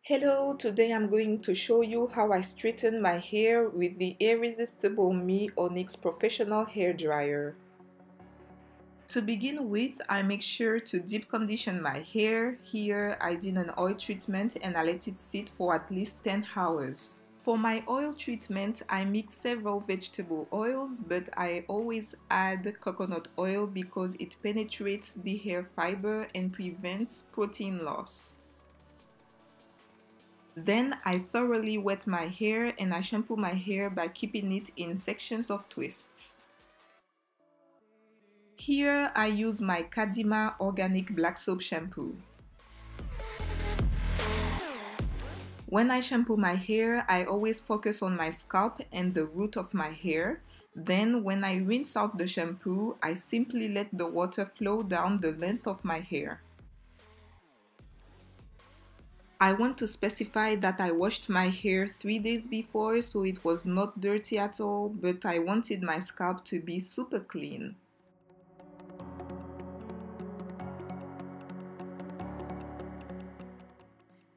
Hello, today I'm going to show you how I straighten my hair with the Irresistible Me Onyx Professional Hair Dryer. To begin with, I make sure to deep condition my hair. Here I did an oil treatment and I let it sit for at least 10 hours. For my oil treatment, I mix several vegetable oils, but I always add coconut oil because it penetrates the hair fiber and prevents protein loss. Then I thoroughly wet my hair and I shampoo my hair by keeping it in sections of twists. Here I use my Kadima Organic Black Soap Shampoo. When I shampoo my hair, I always focus on my scalp and the root of my hair. Then when I rinse out the shampoo, I simply let the water flow down the length of my hair. I want to specify that I washed my hair 3 days before, so it was not dirty at all, but I wanted my scalp to be super clean.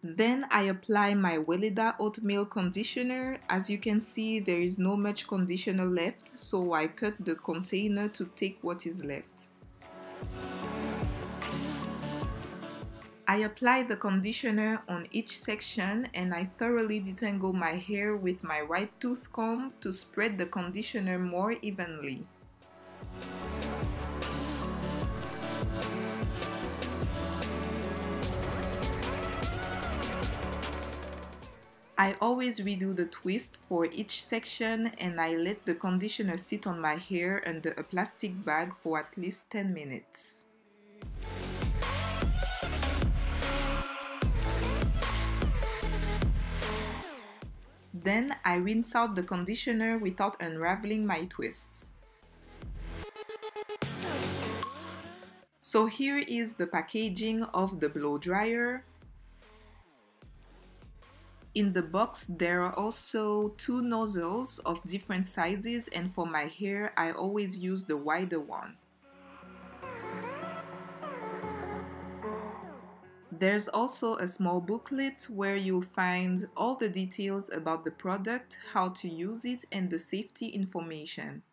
Then I apply my Weleda Oatmeal conditioner. As you can see, there is not much conditioner left, so I cut the container to take what is left. I apply the conditioner on each section and I thoroughly detangle my hair with my right tooth comb to spread the conditioner more evenly. I always redo the twist for each section and I let the conditioner sit on my hair under a plastic bag for at least 10 minutes. Then I rinse out the conditioner without unraveling my twists. So here is the packaging of the blow dryer. In the box there are also 2 nozzles of different sizes, and for my hair I always use the wider one. There's also a small booklet where you'll find all the details about the product, how to use it, and the safety information.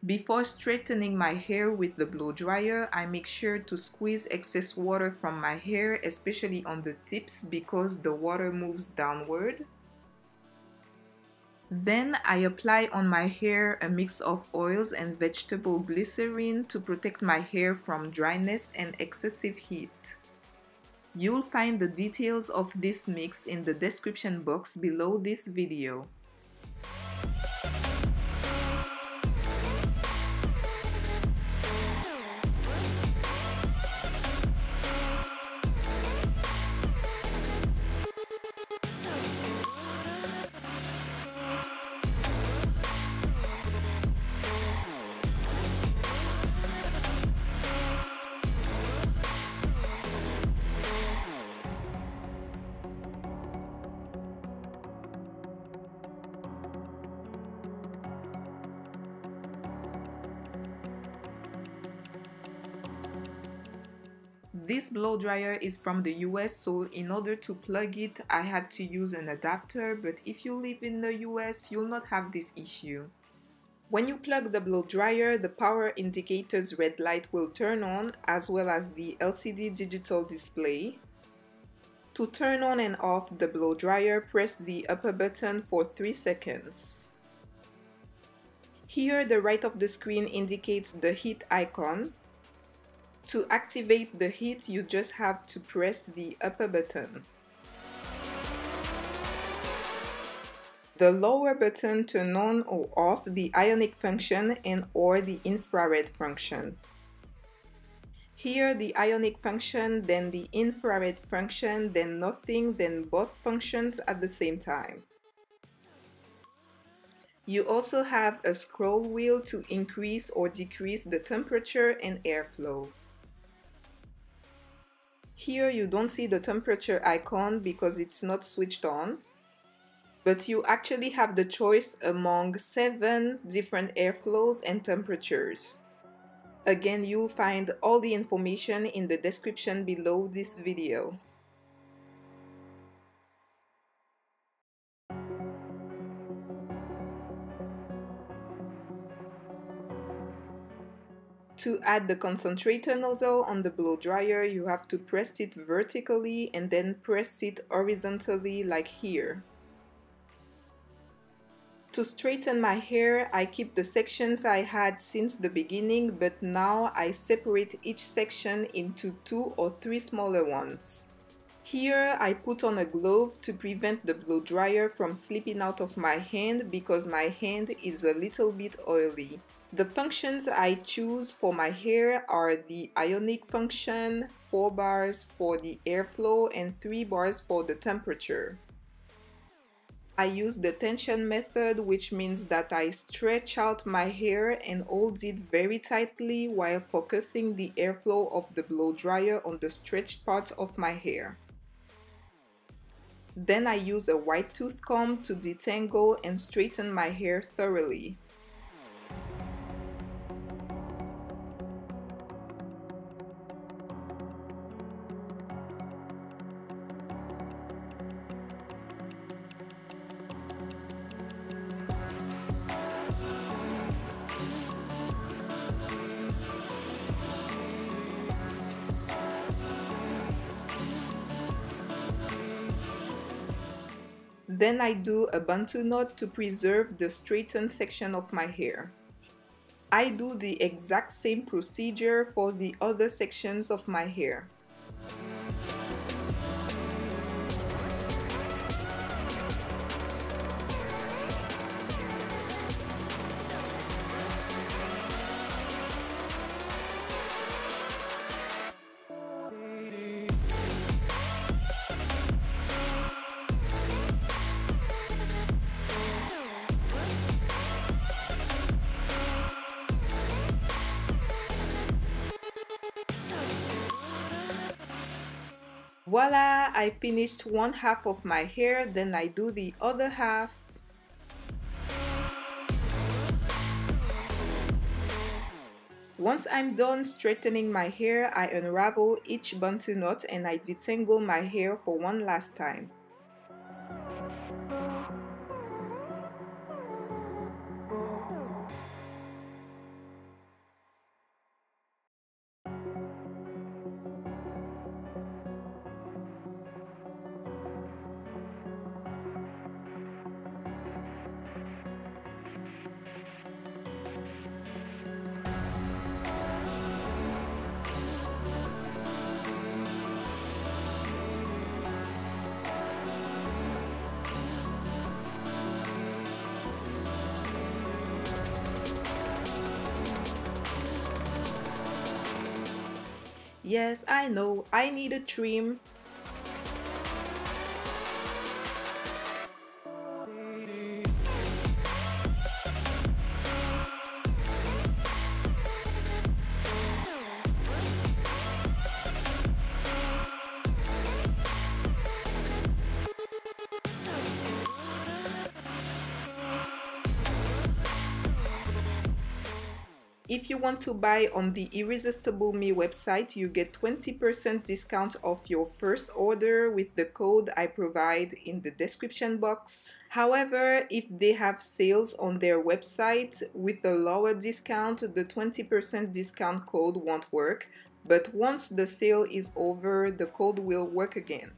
Before straightening my hair with the blow dryer, I make sure to squeeze excess water from my hair, especially on the tips because the water moves downward. Then I apply on my hair a mix of oils and vegetable glycerin to protect my hair from dryness and excessive heat. You'll find the details of this mix in the description box below this video. This blow dryer is from the US, so in order to plug it, I had to use an adapter, but if you live in the US, you'll not have this issue. When you plug the blow dryer, the power indicator's red light will turn on, as well as the LCD digital display. To turn on and off the blow dryer, press the upper button for 3 seconds. Here, the right of the screen indicates the heat icon. To activate the heat, you just have to press the upper button. The lower button turns on or off the ionic function and or the infrared function. Here the ionic function, then the infrared function, then nothing, then both functions at the same time. You also have a scroll wheel to increase or decrease the temperature and airflow. Here you don't see the temperature icon because it's not switched on. but you actually have the choice among 7 different airflows and temperatures. Again, you'll find all the information in the description below this video. To add the concentrator nozzle on the blow dryer, you have to press it vertically and then press it horizontally like here. To straighten my hair, I keep the sections I had since the beginning, but now I separate each section into 2 or 3 smaller ones. Here I put on a glove to prevent the blow dryer from slipping out of my hand because my hand is a little bit oily. The functions I choose for my hair are the ionic function, 4 bars for the airflow and 3 bars for the temperature. I use the tension method, which means that I stretch out my hair and hold it very tightly while focusing the airflow of the blow dryer on the stretched part of my hair. Then I use a white tooth comb to detangle and straighten my hair thoroughly. Then I do a bantu knot to preserve the straightened section of my hair. I do the exact same procedure for the other sections of my hair. Voila! I finished one half of my hair, then I do the other half. Once I'm done straightening my hair, I unravel each bantu knot and I detangle my hair for one last time. Yes, I know, I need a trim. If you want to buy on the Irresistible Me website, you get 20% discount off your first order with the code I provide in the description box. However, if they have sales on their website with a lower discount, the 20% discount code won't work, but once the sale is over, the code will work again.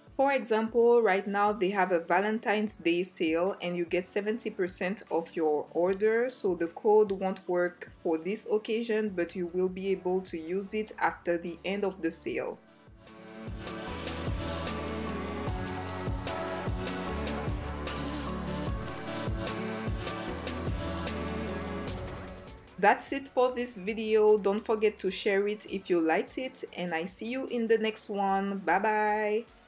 For example, right now they have a Valentine's Day sale and you get 70% off your order, so the code won't work for this occasion, but you will be able to use it after the end of the sale. That's it for this video. Don't forget to share it if you liked it, and I see you in the next one. Bye bye!